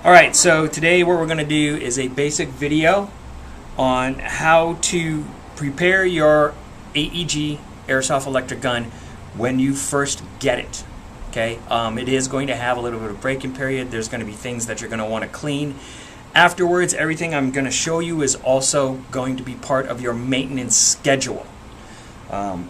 Alright, so today what we're going to do is a basic video on how to prepare your AEG airsoft electric gun when you first get it. Okay, it is going to have a little bit of break-in period. There's going to be things that you're going to want to clean. Afterwards, everything I'm going to show you is also going to be part of your maintenance schedule.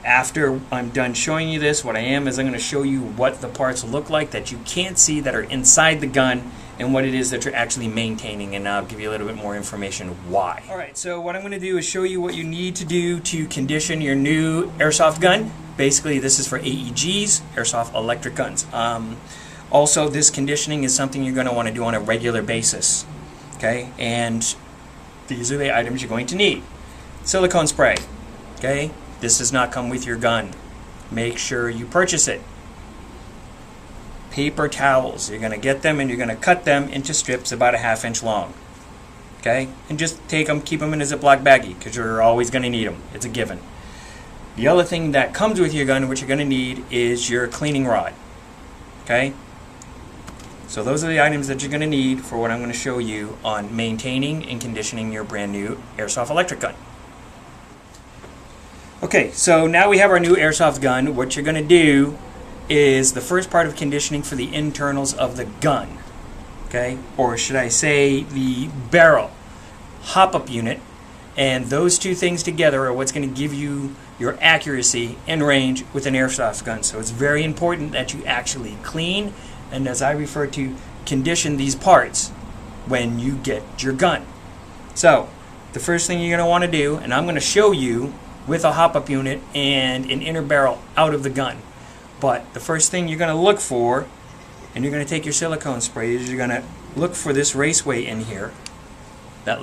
After I'm done showing you this, what I am is I'm going to show you what the parts look like that you can't see that are inside the gun and what it is that you're actually maintaining, and I'll give you a little bit more information why. Alright, so what I'm going to do is show you what you need to do to condition your new airsoft gun. Basically, this is for AEGs, airsoft electric guns. Also, this conditioning is something you're going to want to do on a regular basis. Okay, and these are the items you're going to need. Silicone spray. Okay, this does not come with your gun. Make sure you purchase it. Paper towels. You're going to get them and you're going to cut them into strips about a ½ inch long. Okay, and just take them, keep them in a Ziploc baggie because you're always going to need them. It's a given. The other thing that comes with your gun, which you're going to need, is your cleaning rod. Okay? So those are the items that you're going to need for what I'm going to show you on maintaining and conditioning your brand new airsoft electric gun. Okay, so now we have our new airsoft gun. What you're going to do is the first part of conditioning for the internals of the gun. Okay? Or should I say the barrel, hop-up unit, and those two things together are what's going to give you your accuracy and range with an airsoft gun. So it's very important that you actually clean and, as I refer to, condition these parts when you get your gun. So the first thing you're going to want to do, and I'm going to show you with a hop-up unit and an inner barrel out of the gun, but the first thing you're going to look for, and you're going to take your silicone spray, is you're going to look for this raceway in here. That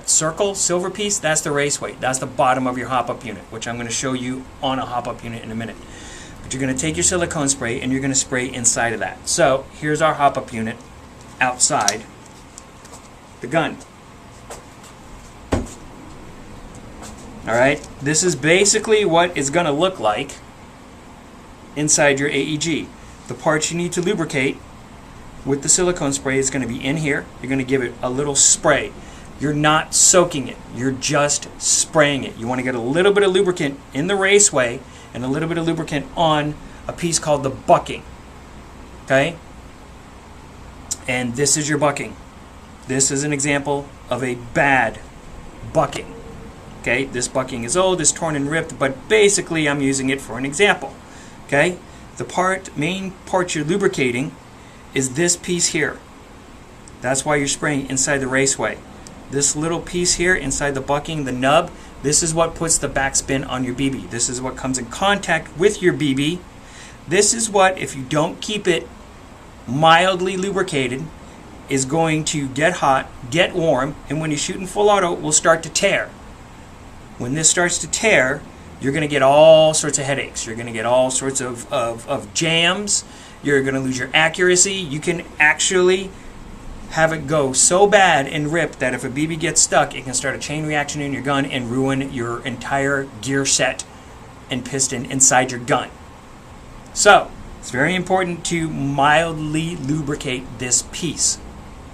circle silver piece, that's the raceway. That's the bottom of your hop-up unit, which I'm going to show you on a hop-up unit in a minute. But you're going to take your silicone spray and you're going to spray inside of that. So here's our hop-up unit outside the gun. Alright, this is basically what it's going to look like inside your AEG. The parts you need to lubricate with the silicone spray is going to be in here. You're going to give it a little spray. You're not soaking it. You're just spraying it. You want to get a little bit of lubricant in the raceway and a little bit of lubricant on a piece called the bucking. Okay? And this is your bucking. This is an example of a bad bucking. Okay? This bucking is old, it's torn and ripped, but basically I'm using it for an example. Okay? The main part you're lubricating is this piece here. That's why you're spraying inside the raceway. This little piece here inside the bucking, the nub, this is what puts the backspin on your BB. This is what comes in contact with your BB. This is what, if you don't keep it mildly lubricated, is going to get hot, get warm, and when you shoot in full auto, will start to tear. When this starts to tear, you're going to get all sorts of headaches. You're going to get all sorts of jams. You're going to lose your accuracy. You can actually have it go so bad and rip that if a BB gets stuck, it can start a chain reaction in your gun and ruin your entire gear set and piston inside your gun. So it's very important to mildly lubricate this piece.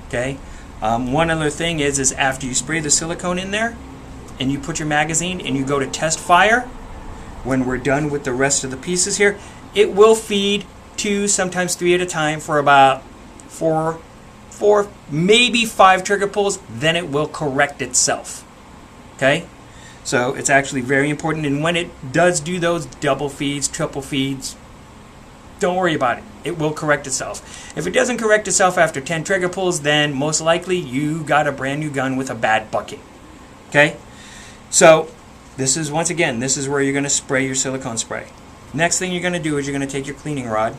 Okay. One other thing is after you spray the silicone in there and you put your magazine and you go to test fire, when we're done with the rest of the pieces here, it will feed 2, sometimes 3 at a time for about 4, maybe 5 trigger pulls, then it will correct itself. Okay? So it's actually very important, and when it does do those double feeds, triple feeds, don't worry about it. It will correct itself. If it doesn't correct itself after 10 trigger pulls, then most likely you got a brand new gun with a bad bucking. Okay? So this is, once again, this is where you're going to spray your silicone spray. Next thing you're going to do is you're going to take your cleaning rod,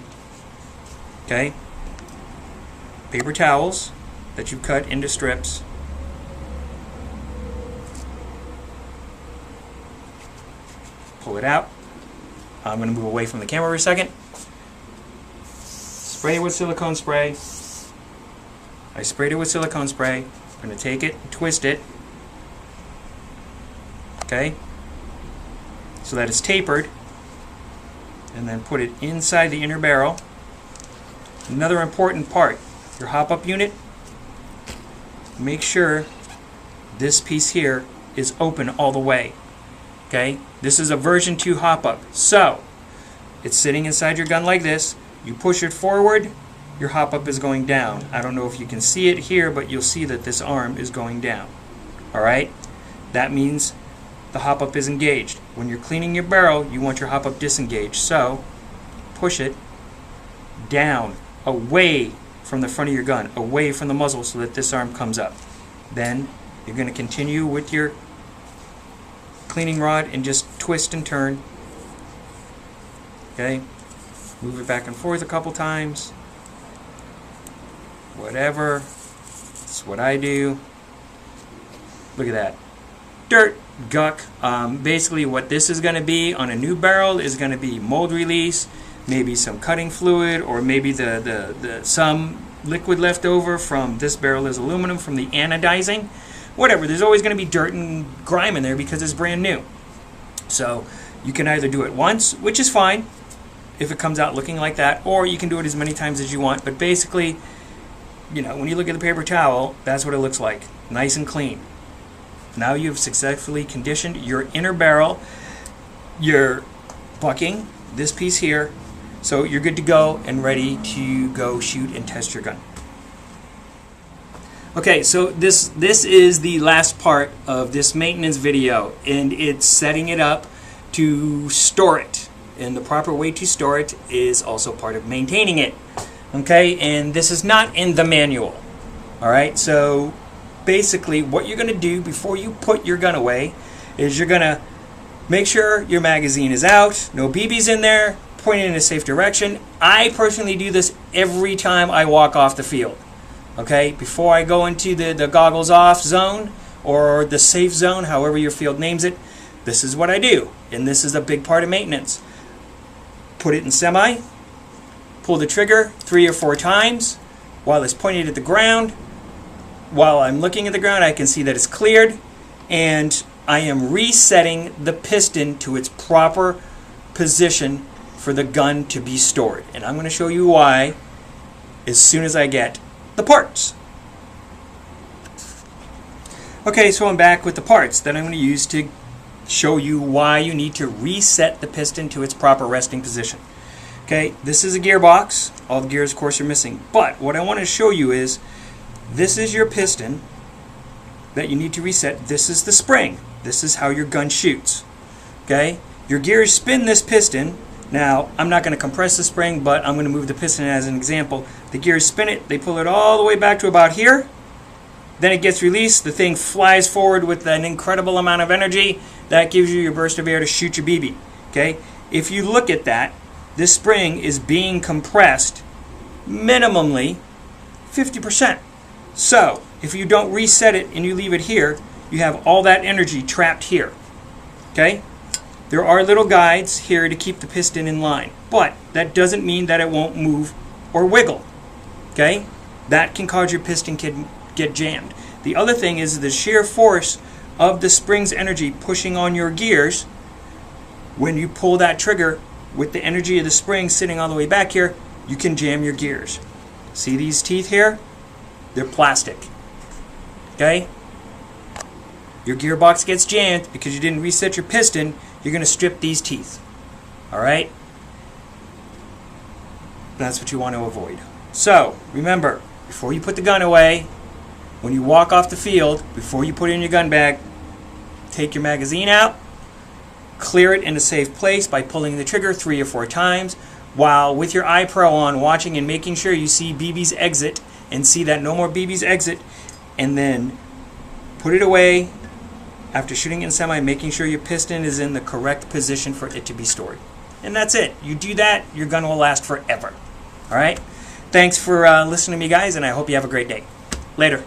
okay, paper towels that you cut into strips, pull it out. I'm going to move away from the camera for a second. Spray it with silicone spray. I sprayed it with silicone spray. I'm going to take it and twist it, okay, so that it's tapered, and then put it inside the inner barrel. Another important part, your hop-up unit, make sure this piece here is open all the way. Okay? This is a version 2 hop-up. So, it's sitting inside your gun like this. You push it forward, your hop-up is going down. I don't know if you can see it here, but you'll see that this arm is going down. Alright? That means the hop-up is engaged. When you're cleaning your barrel, you want your hop-up disengaged. So, push it down, away from the front of your gun, away from the muzzle, so that this arm comes up. Then you're going to continue with your cleaning rod and just twist and turn. Okay? Move it back and forth a couple times. Whatever. That's what I do. Look at that. Dirt, guck. Basically what this is going to be on a new barrel is going to be mold release, maybe some cutting fluid, or maybe some liquid left over from this barrel is aluminum from the anodizing. Whatever, there's always going to be dirt and grime in there because it's brand new. So you can either do it once, which is fine if it comes out looking like that, or you can do it as many times as you want. But basically, you know, when you look at the paper towel, that's what it looks like. Nice and clean. Now you've successfully conditioned your inner barrel. You're bucking this piece here, so you're good to go and ready to go shoot and test your gun. Okay, so this is the last part of this maintenance video, and it's setting it up to store it. And the proper way to store it is also part of maintaining it. Okay, and this is not in the manual. Alright, so basically what you're going to do before you put your gun away is you're going to make sure your magazine is out, no BBs in there, pointed in a safe direction. I personally do this every time I walk off the field. Okay, before I go into the goggles off zone or the safe zone, however your field names it, this is what I do. And this is a big part of maintenance. Put it in semi, pull the trigger 3 or 4 times while it's pointed at the ground. While I'm looking at the ground, I can see that it's cleared, and I am resetting the piston to its proper position for the gun to be stored. And I'm going to show you why as soon as I get the parts. Okay, so I'm back with the parts that I'm going to use to show you why you need to reset the piston to its proper resting position. Okay, this is a gearbox. All the gears, of course, are missing. But what I want to show you is this is your piston that you need to reset. This is the spring. This is how your gun shoots. Okay, your gears spin this piston. Now, I'm not going to compress the spring, but I'm going to move the piston as an example. The gears spin it, they pull it all the way back to about here. Then it gets released, the thing flies forward with an incredible amount of energy. That gives you your burst of air to shoot your BB. Okay? If you look at that, this spring is being compressed minimally 50%. So, if you don't reset it and you leave it here, you have all that energy trapped here. Okay? There are little guides here to keep the piston in line, but that doesn't mean that it won't move or wiggle. Okay? That can cause your piston to get jammed. The other thing is the sheer force of the spring's energy pushing on your gears. When you pull that trigger with the energy of the spring sitting all the way back here, you can jam your gears. See these teeth here? They're plastic. Okay? Your gearbox gets jammed because you didn't reset your piston. You're going to strip these teeth. Alright? That's what you want to avoid. So, remember, before you put the gun away, when you walk off the field, before you put it in your gun bag, take your magazine out, clear it in a safe place by pulling the trigger 3 or 4 times, while with your iPro on, watching and making sure you see BBs exit and see that no more BBs exit, and then put it away after shooting in semi, making sure your piston is in the correct position for it to be stored. And that's it. You do that, your gun will last forever. Alright? Thanks for listening to me, guys, and I hope you have a great day. Later.